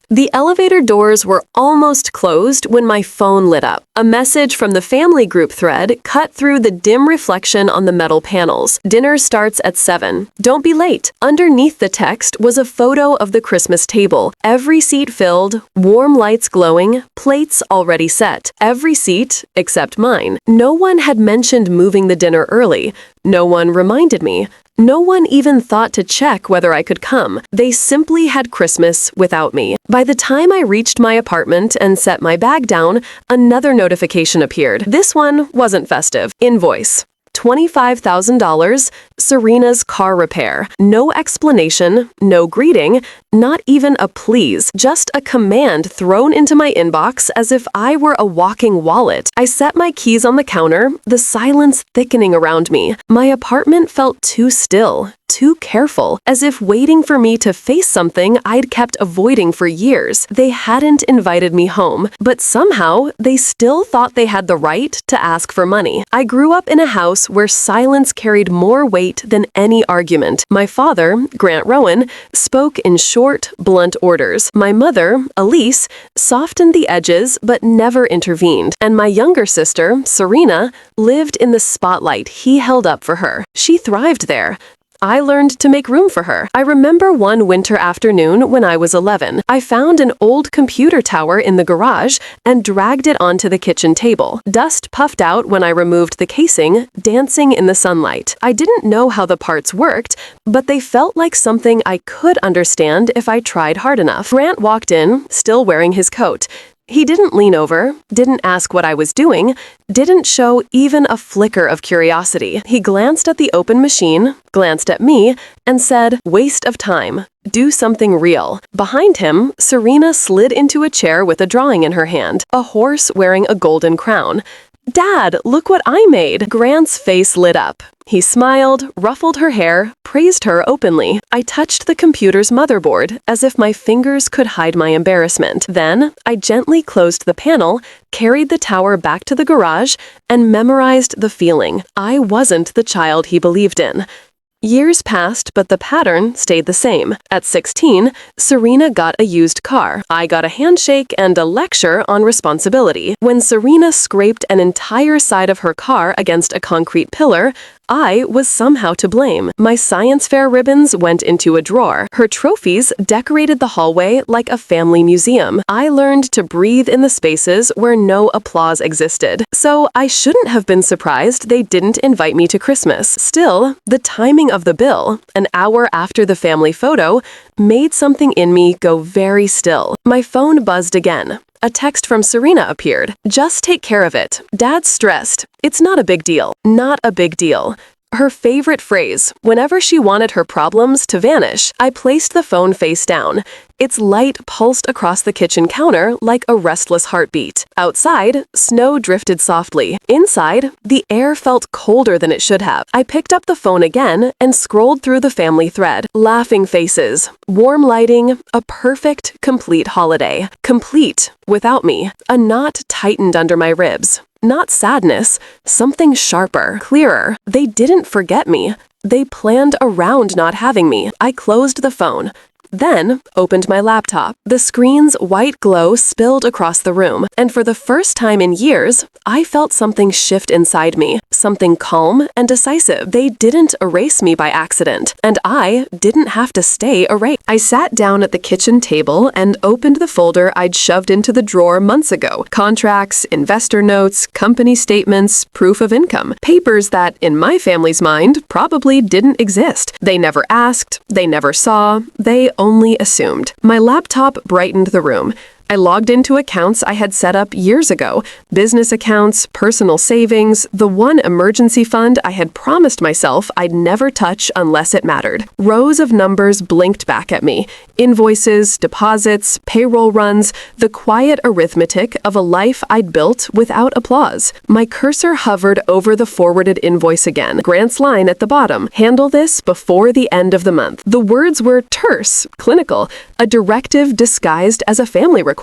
The elevator doors were almost closed when my phone lit up. A message from the family group thread cut through the dim reflection on the metal panels. Dinner starts at 7. Don't be late. Underneath the text was a photo of the Christmas table. Every seat filled, warm lights glowing, plates already set. Every seat except mine. No one had mentioned moving the dinner early. No one reminded me. No one even thought to check whether I could come. They simply had Christmas without me. By the time I reached my apartment and set my bag down, another notification appeared. This one wasn't festive. Invoice. $25,000, Serena's car repair. No explanation, no greeting, not even a please, just a command thrown into my inbox as if I were a walking wallet. I set my keys on the counter, the silence thickening around me. My apartment felt too still, too careful, as if waiting for me to face something I'd kept avoiding for years. They hadn't invited me home, but somehow they still thought they had the right to ask for money. I grew up in a house where silence carried more weight than any argument. My father, Grant Rowan, spoke in short, blunt orders. My mother, Elise, softened the edges but never intervened. And my younger sister, Serena, lived in the spotlight he held up for her. She thrived there. I learned to make room for her. I remember one winter afternoon when I was 11. I found an old computer tower in the garage and dragged it onto the kitchen table. Dust puffed out when I removed the casing, dancing in the sunlight. I didn't know how the parts worked, but they felt like something I could understand if I tried hard enough. Grant walked in, still wearing his coat. He didn't lean over, didn't ask what I was doing, didn't show even a flicker of curiosity. He glanced at the open machine, glanced at me, and said, "Waste of time. Do something real." Behind him, Serena slid into a chair with a drawing in her hand, a horse wearing a golden crown. "Dad, look what I made!" Grant's face lit up. He smiled, ruffled her hair, praised her openly. I touched the computer's motherboard as if my fingers could hide my embarrassment. Then, I gently closed the panel, carried the tower back to the garage, and memorized the feeling. I wasn't the child he believed in. Years passed, but the pattern stayed the same. At 16, Serena got a used car. I got a handshake and a lecture on responsibility. When Serena scraped an entire side of her car against a concrete pillar, I was somehow to blame. My science fair ribbons went into a drawer. Her trophies decorated the hallway like a family museum. I learned to breathe in the spaces where no applause existed. So I shouldn't have been surprised they didn't invite me to Christmas. Still, the timing of the bill, an hour after the family photo, made something in me go very still. My phone buzzed again. A text from Serena appeared. "Just take care of it. Dad's stressed. It's not a big deal." Not a big deal. Her favorite phrase, whenever she wanted her problems to vanish. I placed the phone face down. Its light pulsed across the kitchen counter like a restless heartbeat. Outside, snow drifted softly. Inside, the air felt colder than it should have. I picked up the phone again and scrolled through the family thread. Laughing faces, warm lighting, a perfect, complete holiday. Complete without me. A knot tightened under my ribs. Not sadness, something sharper, clearer. They didn't forget me. They planned around not having me. I closed the phone. Then opened my laptop. The screen's white glow spilled across the room, and for the first time in years, I felt something shift inside me, something calm and decisive. They didn't erase me by accident, and I didn't have to stay erased. I sat down at the kitchen table and opened the folder I'd shoved into the drawer months ago. Contracts, investor notes, company statements, proof of income. Papers that, in my family's mind, probably didn't exist. They never asked, they never saw, they only assumed. My laptop brightened the room. I logged into accounts I had set up years ago, business accounts, personal savings, the one emergency fund I had promised myself I'd never touch unless it mattered. Rows of numbers blinked back at me. Invoices, deposits, payroll runs, the quiet arithmetic of a life I'd built without applause. My cursor hovered over the forwarded invoice again. Grant's line at the bottom, "Handle this before the end of the month." The words were terse, clinical, a directive disguised as a family request.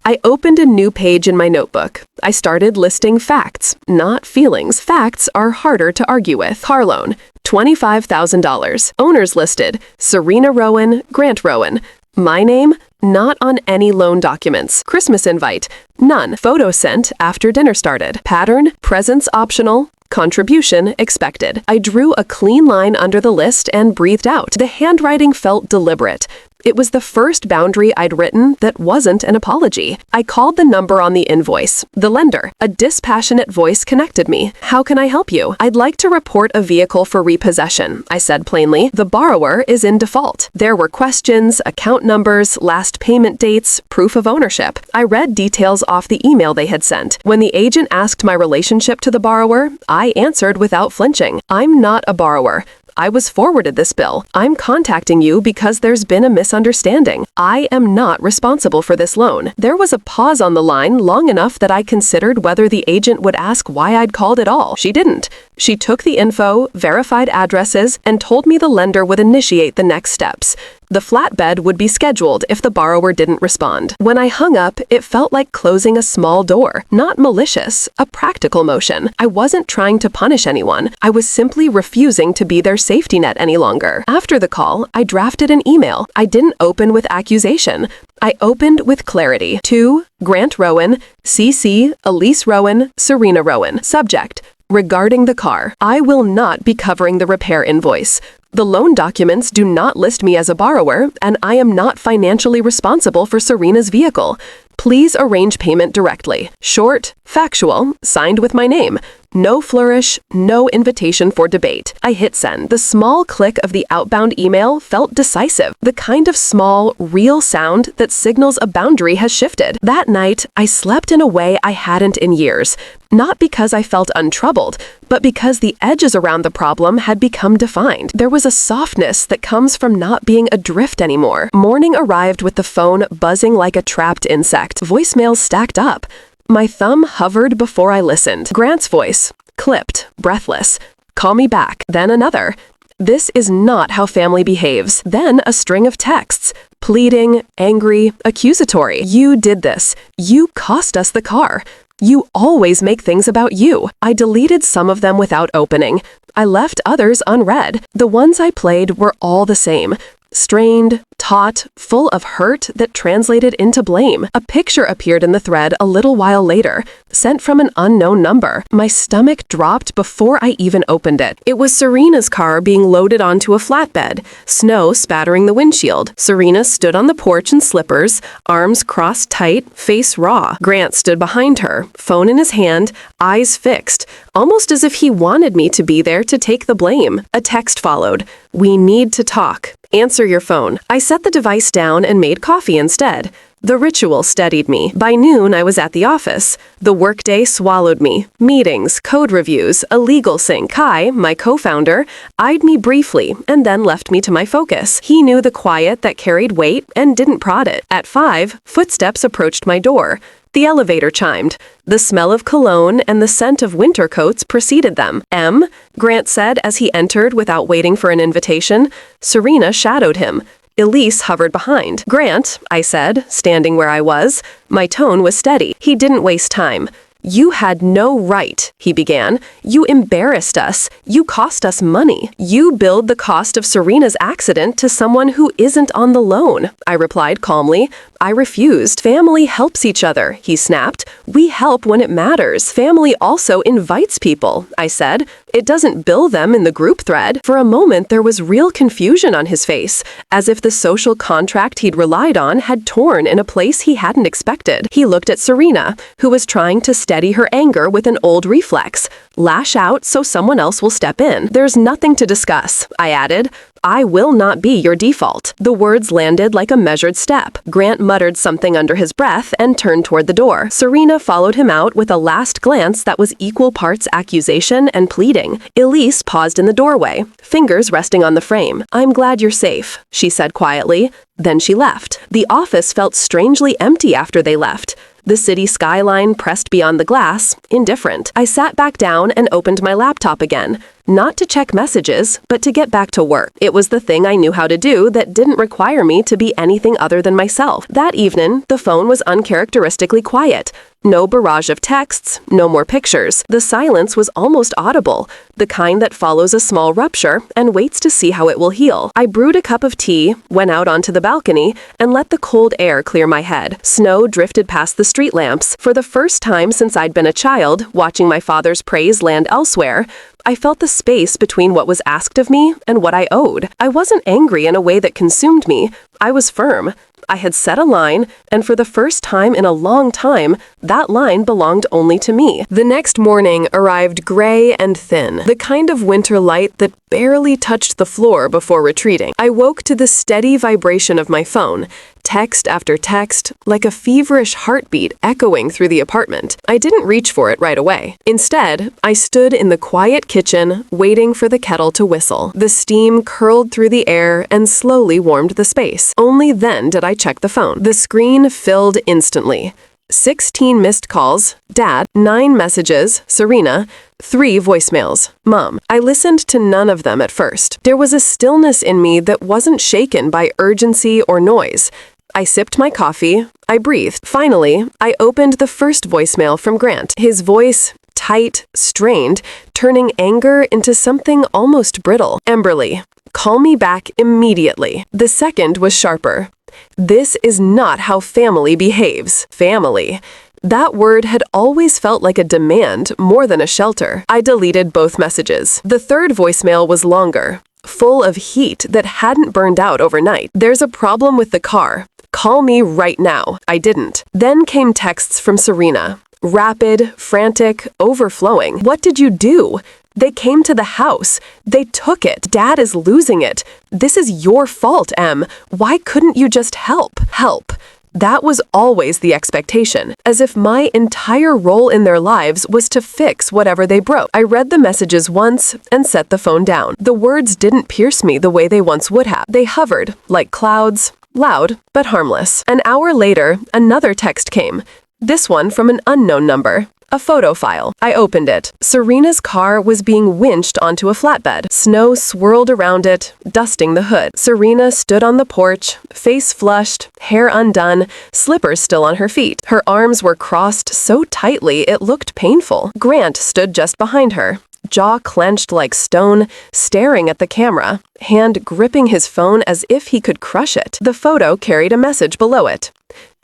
I opened a new page in my notebook. I started listing facts, not feelings. Facts are harder to argue with. Car loan, $25,000. Owners listed, Serena Rowan, Grant Rowan. My name, Not on any loan documents. Christmas invite. None. Photo sent after dinner started. Pattern, presents optional. Contribution expected. I drew a clean line under the list and breathed out. The handwriting felt deliberate. It was the first boundary I'd written that wasn't an apology. I called the number on the invoice. The lender. A dispassionate voice connected me. How can I help you? I'd like to report a vehicle for repossession, I said plainly. The borrower is in default. There were questions, account numbers, last payment dates, proof of ownership. I read details off the email they had sent. When the agent asked my relationship to the borrower, I answered without flinching. I'm not a borrower. I was forwarded this bill. I'm contacting you because there's been a misunderstanding. I am not responsible for this loan. There was a pause on the line long enough that I considered whether the agent would ask why I'd called at all. She didn't. She took the info, verified addresses, and told me the lender would initiate the next steps. The flatbed would be scheduled if the borrower didn't respond. When I hung up, it felt like closing a small door. Not malicious, a practical motion. I wasn't trying to punish anyone. I was simply refusing to be their safety net any longer. After the call, I drafted an email. I didn't open with accusation. I opened with clarity. To Grant Rowan, CC, Elise Rowan, Serena Rowan. Subject: regarding the car. I will not be covering the repair invoice. The loan documents do not list me as a borrower, and I am not financially responsible for Serena's vehicle. Please arrange payment directly. Short, factual, signed with my name. No flourish, no invitation for debate. I hit send. The small click of the outbound email felt decisive, the kind of small, real sound that signals a boundary has shifted. That night, I slept in a way I hadn't in years. Not because I felt untroubled, but because the edges around the problem had become defined. There was a softness that comes from not being adrift anymore. Morning arrived with the phone buzzing like a trapped insect. Voicemails stacked up. My thumb hovered before I listened. Grant's voice, clipped, breathless. Call me back. Then another. This is not how family behaves. Then a string of texts. Pleading, angry, accusatory. You did this. You cost us the car. You always make things about you. I deleted some of them without opening. I left others unread. The ones I played were all the same. Strained, taut, full of hurt that translated into blame. A picture appeared in the thread a little while later, sent from an unknown number. My stomach dropped before I even opened it. It was Serena's car being loaded onto a flatbed, snow spattering the windshield. Serena stood on the porch in slippers, arms crossed tight, face raw. Grant stood behind her, phone in his hand, eyes fixed, almost as if he wanted me to be there to take the blame. A text followed. We need to talk. Answer your phone. I set the device down and made coffee instead. The ritual steadied me. By noon, I was at the office. The workday swallowed me. Meetings, code reviews, a legal sync. Kai, my co-founder, eyed me briefly and then left me to my focus. He knew the quiet that carried weight and didn't prod it. At 5, footsteps approached my door. The elevator chimed. The smell of cologne and the scent of winter coats preceded them. M, Grant said as he entered without waiting for an invitation. Serena shadowed him. Elise hovered behind. Grant, I said, standing where I was. My tone was steady. He didn't waste time. You had no right, he began. You embarrassed us. You cost us money. You billed the cost of Serena's accident to someone who isn't on the loan, I replied calmly. I refused. Family helps each other, he snapped. We help when it matters. Family also invites people, I said. It doesn't bill them in the group thread. For a moment, there was real confusion on his face, as if the social contract he'd relied on had torn in a place he hadn't expected. He looked at Serena, who was trying to steady her anger with an old reflex. Lash out so someone else will step in. There's nothing to discuss, I added. I will not be your default. The words landed like a measured step. Grant muttered something under his breath and turned toward the door. Serena followed him out with a last glance that was equal parts accusation and pleading. Elise paused in the doorway, fingers resting on the frame. I'm glad you're safe, she said quietly. Then she left. The office felt strangely empty after they left. The city skyline pressed beyond the glass, indifferent. I sat back down and opened my laptop again. Not to check messages, but to get back to work. It was the thing I knew how to do that didn't require me to be anything other than myself. That evening, the phone was uncharacteristically quiet. No barrage of texts, no more pictures. The silence was almost audible, the kind that follows a small rupture and waits to see how it will heal. I brewed a cup of tea, went out onto the balcony, and let the cold air clear my head. Snow drifted past the street lamps. For the first time since I'd been a child, watching my father's praise land elsewhere, I felt the space between what was asked of me and what I owed. I wasn't angry in a way that consumed me. I was firm. I had set a line, and for the first time in a long time, that line belonged only to me. The next morning arrived gray and thin, the kind of winter light that barely touched the floor before retreating. I woke to the steady vibration of my phone, text after text, like a feverish heartbeat echoing through the apartment. I didn't reach for it right away. Instead, I stood in the quiet kitchen, waiting for the kettle to whistle. The steam curled through the air and slowly warmed the space. Only then did I check the phone. The screen filled instantly. 16 missed calls, Dad, 9 messages, Serena, 3 voicemails, Mom. I listened to none of them at first. There was a stillness in me that wasn't shaken by urgency or noise. I sipped my coffee. I breathed. Finally, I opened the first voicemail from Grant. His voice, tight, strained, turning anger into something almost brittle. Emberly, call me back immediately. The second was sharper. This is not how family behaves. Family. That word had always felt like a demand more than a shelter. I deleted both messages. The third voicemail was longer, full of heat that hadn't burned out overnight. There's a problem with the car. Call me right now. I didn't. Then came texts from Serena. Rapid, frantic, overflowing. What did you do? They came to the house. They took it. Dad is losing it. This is your fault, Em. Why couldn't you just help? Help. That was always the expectation, as if my entire role in their lives was to fix whatever they broke. I read the messages once and set the phone down. The words didn't pierce me the way they once would have. They hovered, like clouds, loud but harmless. An hour later, another text came. This one from an unknown number. A photo file. I opened it. Serena's car was being winched onto a flatbed. Snow swirled around it, dusting the hood. Serena stood on the porch, face flushed, hair undone, slippers still on her feet. Her arms were crossed so tightly it looked painful. Grant stood just behind her, jaw clenched like stone, staring at the camera, hand gripping his phone as if he could crush it. The photo carried a message below it.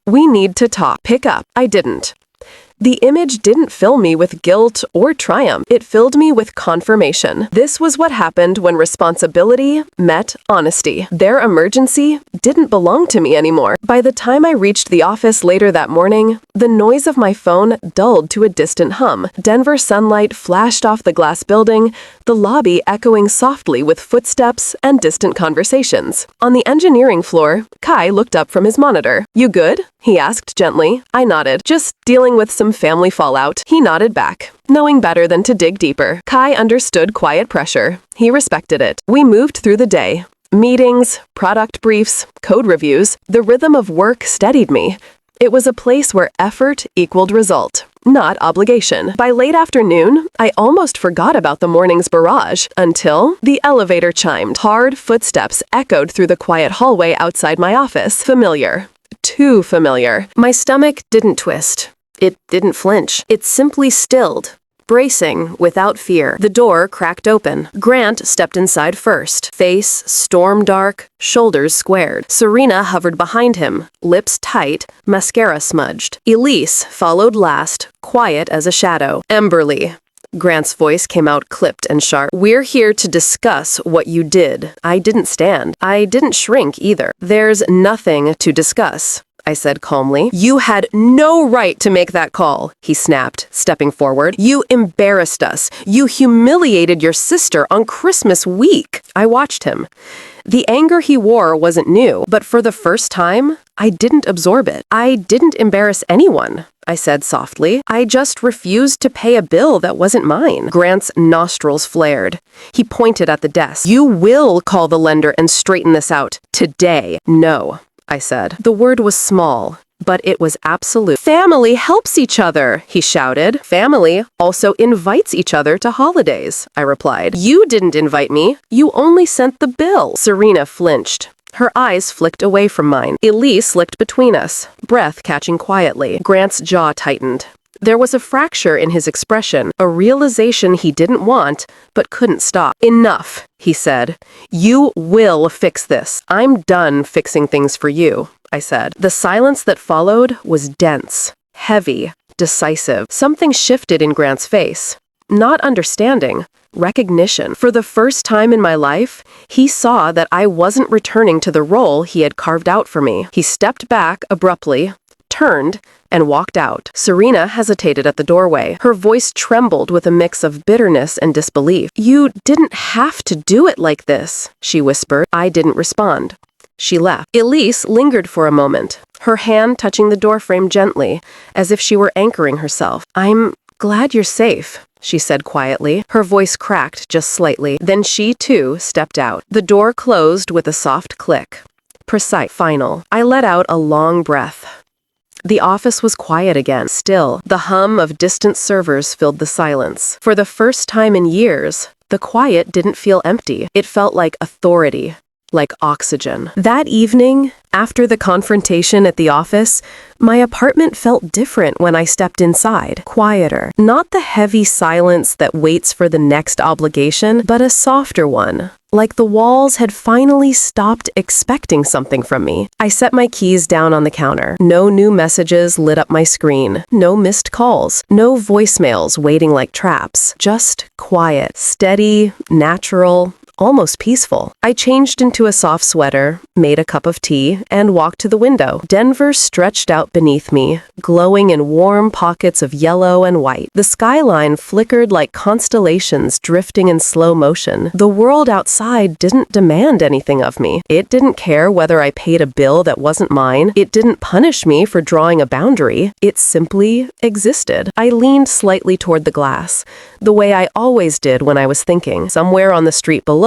We need to talk. Pick up. I didn't. The image didn't fill me with guilt or triumph. It filled me with confirmation. This was what happened when responsibility met honesty. Their emergency didn't belong to me anymore. By the time I reached the office later that morning, the noise of my phone dulled to a distant hum. Denver sunlight flashed off the glass building, the lobby echoing softly with footsteps and distant conversations. On the engineering floor, Kai looked up from his monitor. You good? He asked gently. I nodded. Just dealing with some family fallout. He nodded back, knowing better than to dig deeper. Kai understood quiet pressure. He respected it. We moved through the day. Meetings, product briefs, code reviews. The rhythm of work steadied me. It was a place where effort equaled result, not obligation. By late afternoon, I almost forgot about the morning's barrage until the elevator chimed. Hard footsteps echoed through the quiet hallway outside my office. Familiar. Too familiar. My stomach didn't twist. It didn't flinch. It simply stilled, bracing without fear. The door cracked open. Grant stepped inside first. Face storm dark, shoulders squared. Serena hovered behind him, lips tight, mascara smudged. Elise followed last, quiet as a shadow. Emberly. Grant's voice came out clipped and sharp. We're here to discuss what you did. I didn't stand. I didn't shrink either. There's nothing to discuss, I said calmly. You had no right to make that call, he snapped, stepping forward. You embarrassed us. You humiliated your sister on Christmas week. I watched him. The anger he wore wasn't new, but for the first time, I didn't absorb it. I didn't embarrass anyone, I said softly. I just refused to pay a bill that wasn't mine. Grant's nostrils flared. He pointed at the desk. You will call the lender and straighten this out. Today. No, I said. The word was small, but it was absolute. Family helps each other, he shouted. Family also invites each other to holidays, I replied. You didn't invite me. You only sent the bill. Serena flinched. Her eyes flicked away from mine. Elise licked between us, breath catching quietly. Grant's jaw tightened. There was a fracture in his expression, a realization he didn't want, but couldn't stop. Enough, he said. You will fix this. I'm done fixing things for you, I said. The silence that followed was dense, heavy, decisive. Something shifted in Grant's face. Not understanding, recognition. For the first time in my life, he saw that I wasn't returning to the role he had carved out for me. He stepped back abruptly, turned, and walked out. Serena hesitated at the doorway. Her voice trembled with a mix of bitterness and disbelief. You didn't have to do it like this, she whispered. I didn't respond. She left. Elise lingered for a moment, her hand touching the doorframe gently, as if she were anchoring herself. I'm glad you're safe, she said quietly. Her voice cracked just slightly. Then she, too, stepped out. The door closed with a soft click. Precise. Final. I let out a long breath. The office was quiet again. Still, the hum of distant servers filled the silence. For the first time in years, the quiet didn't feel empty. It felt like authority, like oxygen. That evening, after the confrontation at the office, my apartment felt different when I stepped inside. Quieter. Not the heavy silence that waits for the next obligation, but a softer one. Like the walls had finally stopped expecting something from me. I set my keys down on the counter. No new messages lit up my screen. No missed calls. No voicemails waiting like traps. Just quiet. Steady, natural, almost peaceful. I changed into a soft sweater, made a cup of tea, and walked to the window. Denver stretched out beneath me, glowing in warm pockets of yellow and white. The skyline flickered like constellations drifting in slow motion. The world outside didn't demand anything of me. It didn't care whether I paid a bill that wasn't mine. It didn't punish me for drawing a boundary. It simply existed. I leaned slightly toward the glass, the way I always did when I was thinking. Somewhere on the street below,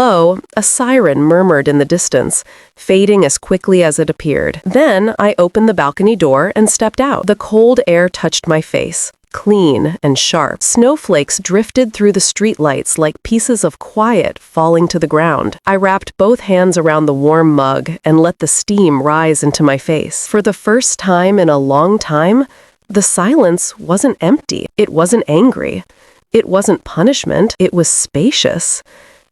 a siren murmured in the distance, fading as quickly as it appeared. Then I opened the balcony door and stepped out. The cold air touched my face, clean and sharp. Snowflakes drifted through the streetlights like pieces of quiet falling to the ground. I wrapped both hands around the warm mug and let the steam rise into my face. For the first time in a long time, the silence wasn't empty. It wasn't angry. It wasn't punishment. It was spacious.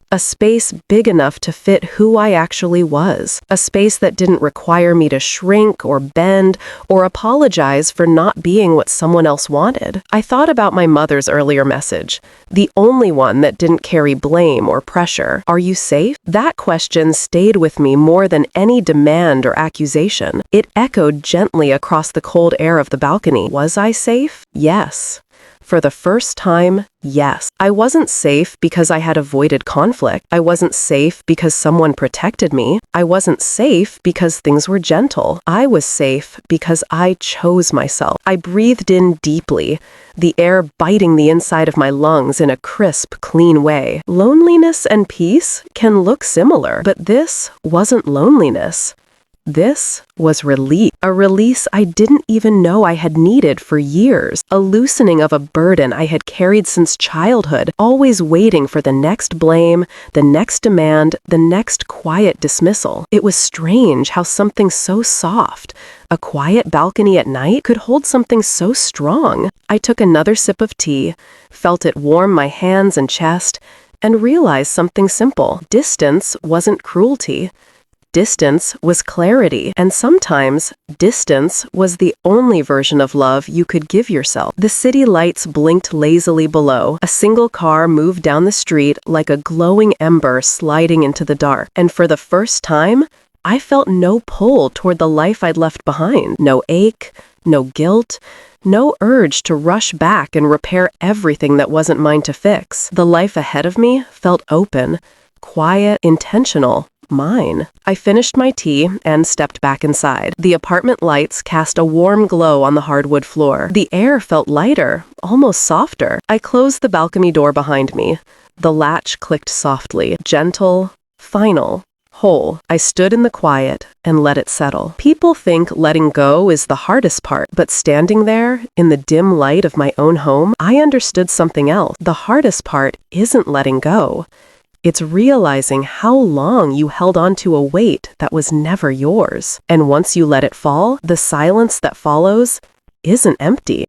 A space big enough to fit who I actually was. A space that didn't require me to shrink or bend or apologize for not being what someone else wanted. I thought about my mother's earlier message, the only one that didn't carry blame or pressure. Are you safe? That question stayed with me more than any demand or accusation. It echoed gently across the cold air of the balcony. Was I safe? Yes. For the first time, yes. I wasn't safe because I had avoided conflict. I wasn't safe because someone protected me. I wasn't safe because things were gentle. I was safe because I chose myself. I breathed in deeply, the air biting the inside of my lungs in a crisp, clean way. Loneliness and peace can look similar, but this wasn't loneliness. This was relief, a release I didn't even know I had needed for years, a loosening of a burden I had carried since childhood, always waiting for the next blame, the next demand, the next quiet dismissal. It was strange how something so soft, a quiet balcony at night, could hold something so strong. I took another sip of tea, felt it warm my hands and chest, and realized something simple. Distance wasn't cruelty. Distance was clarity, and sometimes distance was the only version of love you could give yourself. The city lights blinked lazily below. A single car moved down the street like a glowing ember sliding into the dark. And for the first time, I felt no pull toward the life I'd left behind. No ache, no guilt, no urge to rush back and repair everything that wasn't mine to fix. The life ahead of me felt open, quiet, intentional. Mine. I finished my tea and stepped back inside. The apartment lights cast a warm glow on the hardwood floor. The air felt lighter, almost softer. I closed the balcony door behind me. The latch clicked softly, gentle, final, Whole, I stood in the quiet and let it settle. People think letting go is the hardest part, but standing there, in the dim light of my own home, I understood something else. The hardest part isn't letting go. It's realizing how long you held on to a weight that was never yours. And once you let it fall, the silence that follows isn't empty.